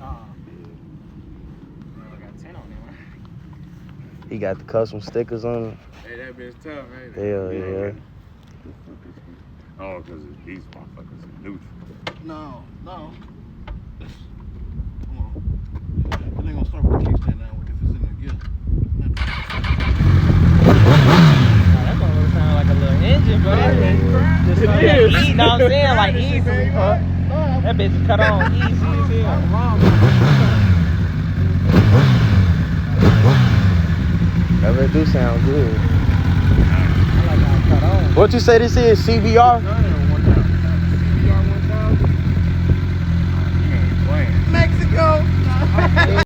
I got 10 on there, man. He got the custom stickers on it. Hey, that bitch tough, ain't it? Hell yeah. Oh, because these motherfuckers are neutral. No. Come on. It ain't gonna start with the kickstand now if it's in the gear. That motherfucker sound like a little engine, bro. Just It like is. You know what I'm saying? Like easily, bro. That bitch is cut on easy as hell. That really do sound good. I like how it's cut on. What you say this is? CBR? CBR 1000. You ain't playing. Mexico!